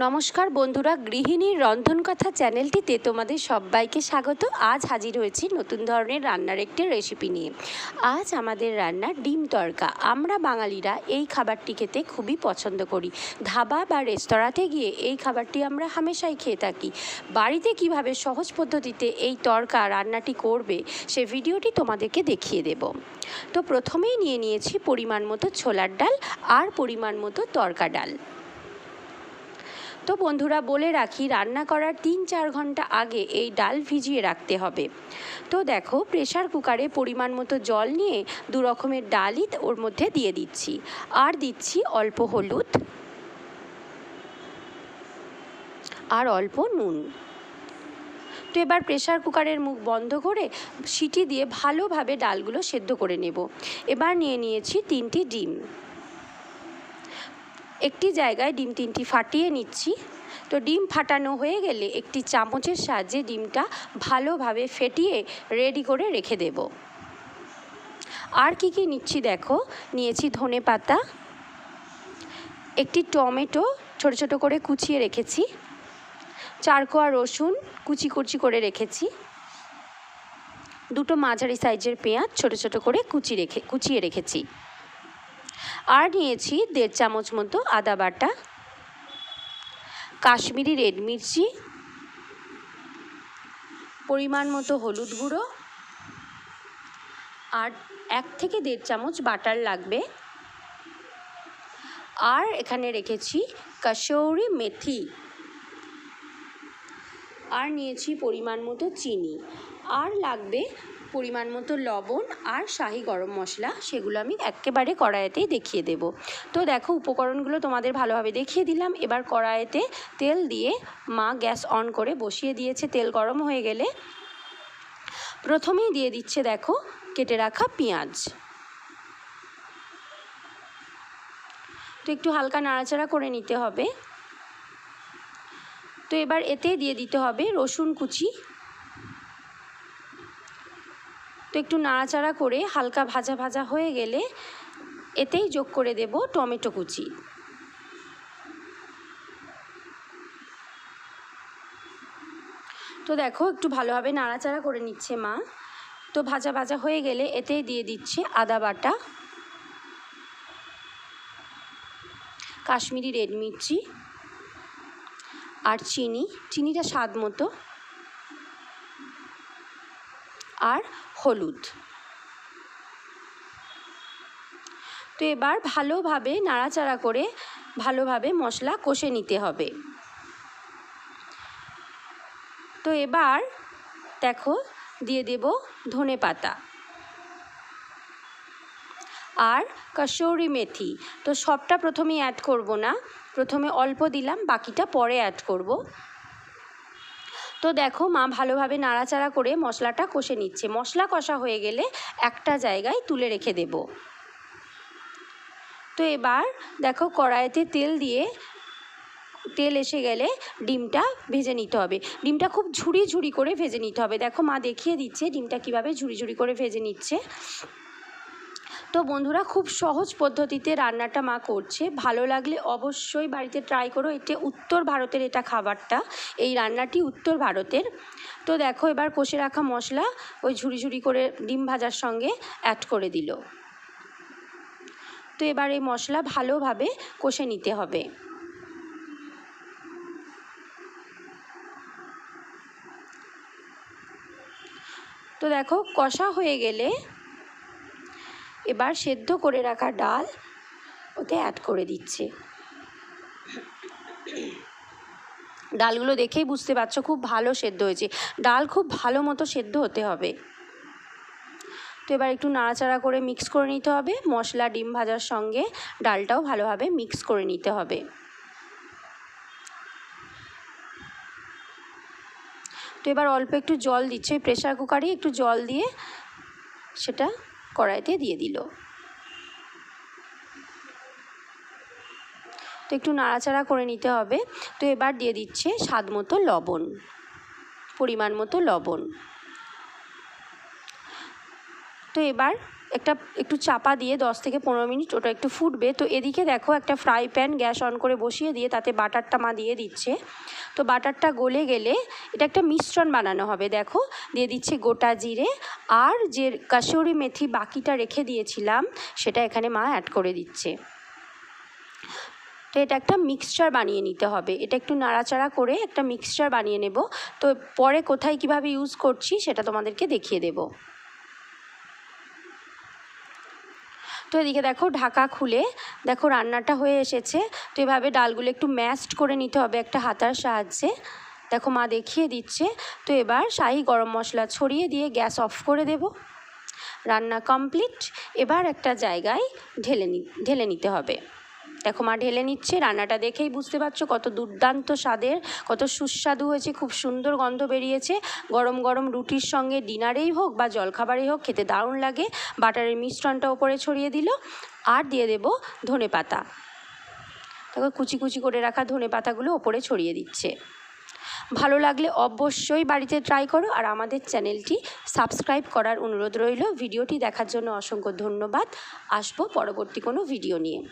নমস্কার বন্ধুরা, গৃহিণীর রন্ধনকথা চ্যানেলটিতে তোমাদের সবাইকে স্বাগত। আজ হাজির হয়েছি নতুন ধরনের রান্নার একটি রেসিপি নিয়ে। আজ আমাদের রান্না ডিম তড়কা। আমরা বাঙালিরা এই খাবারটি খেতে খুবই পছন্দ করি। ধাবা বা রেস্তোরাঁতে গিয়ে এই খাবারটি আমরা হামেশাই খেয়ে থাকি। বাড়িতে কিভাবে সহজ পদ্ধতিতে এই তড়কা রান্নাটি করবে সে ভিডিওটি তোমাদেরকে দেখিয়ে দেব। তো প্রথমেই নিয়ে নিয়েছি পরিমাণ মতো ছোলার ডাল আর পরিমাণ মতো তড়কা ডাল। তো বন্ধুরা বলে রাখি, রান্না করার ৩-৪ ঘন্টা আগে এই ডাল ভিজিয়ে রাখতে হবে। তো দেখো, প্রেসার কুকারে পরিমাণ মতো জল নিয়ে দু রকমের ডালই ওর মধ্যে দিয়ে দিচ্ছি, আর দিচ্ছি অল্প হলুদ আর অল্প নুন। তো এবার প্রেসার কুকারের মুখ বন্ধ করে সিটি দিয়ে ভালোভাবে ডালগুলো সেদ্ধ করে নেব। এবার নিয়ে নিয়েছি 3টি ডিম। একটি জায়গায় ডিম 3টি ফাটিয়ে নিচ্ছি। তো ডিম ফাটানো হয়ে গেলে একটি চামচের সাহায্যে ডিমটা ভালোভাবে ফেটিয়ে রেডি করে রেখে দেব। আর কি কি নিচ্ছি দেখো, নিয়েছি ধনেপাতা, একটি টমেটো ছোট ছোট করে কুচিয়ে রেখেছি, 4 কোয়া রসুন কুচি করে রেখেছি, 2টো মাঝারি সাইজের পেঁয়াজ ছোট ছোট করে কুচিয়ে রেখেছি, আর নিয়েছি 1.5 চামচ মতো আদা বাটা, কাশ্মীরি রেড মির্চি, পরিমাণ মতো হলুদ গুঁড়ো, আর 1 থেকে 1.5 চামচ বাটার লাগবে, আর এখানে রেখেছি কসুরি মেথি, আর নিয়েছি পরিমাণ মতো চিনি, আর লাগবে পরিমাণ মতো লবণ আর শাহি গরম মশলা। সেগুলো আমি একেবারে কড়াইতেই দেখিয়ে দেব। তো দেখো, উপকরণগুলো তোমাদের ভালোভাবে দেখিয়ে দিলাম। এবার কড়াইতে তেল দিয়ে মা গ্যাস অন করে বসিয়ে দিয়েছে। তেল গরম হয়ে গেলে প্রথমেই দিয়ে দিচ্ছে দেখো কেটে রাখা পেঁয়াজ। তো একটু হালকা নাড়াচাড়া করে নিতে হবে। তো এবার এতে দিয়ে দিতে হবে রসুন কুচি। তো একটু নাড়াচাড়া করে হালকা ভাজা ভাজা হয়ে গেলে এতেই যোগ করে দেব টমেটো কুচি। তো দেখো, একটু ভালোভাবে নাড়াচাড়া করে নিচ্ছে মা। তো ভাজা ভাজা হয়ে গেলে এতেই দিয়ে দিচ্ছে আদা বাটা, কাশ্মীরি রেড মির্চি, আর চিনিটা স্বাদ মতো, আর হলুদ। তো এবার ভালোভাবে নাড়াচাড়া করে ভালোভাবে মশলা কষে নিতে হবে। তো এবার দেখো দিয়ে দেব ধনেপাতা আর কসুরি মেথি। তো সবটা প্রথমেই অ্যাড করব না, প্রথমে অল্প দিলাম, বাকিটা পরে অ্যাড করব। তো দেখো মা ভালোভাবে নাড়াচাড়া করে মশলাটা কষে নিচ্ছে। মশলা কষা হয়ে গেলে একটা জায়গায় তুলে রেখে দেব। তো এবার দেখো কড়াইতে তেল এসে গেলে ডিমটা ভেজে নিতে হবে। ডিমটা খুব ঝুড়ি করে ভেজে নিতে হবে। দেখো মা দেখিয়ে দিচ্ছে ডিমটা কিভাবে ঝুড়ি করে ভেজে নিচ্ছে। তো বন্ধুরা, খুব সহজ পদ্ধতিতে রান্নাটা মা করছে। ভালো লাগলে অবশ্যই বাড়িতে ট্রাই করো। এটা উত্তর ভারতের এটা খাবারটা, এই রান্নাটি উত্তর ভারতের। তো দেখো এবার কষে রাখা মশলা ওই ঝুড়ি করে ডিম ভাজার সঙ্গে অ্যাড করে দিল। তো এবার এই মশলা ভালোভাবে কষে নিতে হবে। তো দেখো কষা হয়ে গেলে এবার সেদ্ধ করে রাখা ডাল ওতে অ্যাড করে দিচ্ছে। ডালগুলো দেখেই বুঝতে পারছো খুব ভালো সেদ্ধ হয়েছে। ডাল খুব ভালো মতো সেদ্ধ হতে হবে। তো এবার একটু নাড়াচাড়া করে মিক্স করে নিতে হবে। মশলা ডিম ভাজার সঙ্গে ডালটাও ভালোভাবে মিক্স করে নিতে হবে। তো এবার অল্প একটু জল দিচ্ছে, প্রেসার কুকারে একটু জল দিয়ে সেটা কড়াইতে দিয়ে দিল। তো একটু নাড়াচাড়া করে নিতে হবে। তো এবার দিয়ে দিচ্ছে স্বাদ মতো লবণ, পরিমাণ মতো লবণ। তো এবার একটু চাপা দিয়ে 10 থেকে 15 মিনিট ওটা একটু ফুটবে। তো এদিকে দেখো একটা ফ্রাই প্যান গ্যাস অন করে বসিয়ে দিয়ে তাতে বাটারটা মা দিয়ে দিচ্ছে। তো বাটারটা গলে গেলে এটা একটা মিশ্রণ বানানো হবে। দেখো দিয়ে দিচ্ছে গোটা জিরে আর যে কাসুরি মেথি বাকিটা রেখে দিয়েছিলাম সেটা এখানে মা অ্যাড করে দিচ্ছে। তো এটা একটা মিক্সচার বানিয়ে নিতে হবে। এটা একটু নাড়াচাড়া করে একটা মিক্সচার বানিয়ে নেব। তো পরে কোথায় কিভাবে ইউজ করছি সেটা তোমাদেরকে দেখিয়ে দেব। তো এদিকে দেখো ঢাকা খুলে দেখো রান্নাটা হয়ে এসেছে। তো এভাবে ডালগুলো একটু ম্যাশড করে নিতে হবে একটা হাতার সাহায্যে। দেখো মা দেখিয়ে দিচ্ছে। তো এবার শাহি গরম মশলা ছড়িয়ে দিয়ে গ্যাস অফ করে দেব। রান্না কমপ্লিট। এবার একটা জায়গায় ঢেলে নিতে হবে। দেখো মা ঢেলে নিচ্ছে। রান্নাটা দেখেই বুঝতে পারছো কত দুর্দান্ত স্বাদের, কত সুস্বাদু হয়েছে, খুব সুন্দর গন্ধ বেরিয়েছে। গরম গরম রুটির সঙ্গে ডিনারেই হোক বা জলখাবারেই হোক খেতে দারুণ লাগে। বাটারের মিশ্রণটা ওপরে ছড়িয়ে দিল আর দিয়ে দেব ধনে পাতা। দেখো কুচি কুচি করে রাখা ধনে পাতাগুলো ওপরে ছড়িয়ে দিচ্ছে। ভালো লাগলে অবশ্যই বাড়িতে ট্রাই করো আর আমাদের চ্যানেলটি সাবস্ক্রাইব করার অনুরোধ রইল। ভিডিওটি দেখার জন্য অসংখ্য ধন্যবাদ। আসবো পরবর্তী কোনো ভিডিও নিয়ে।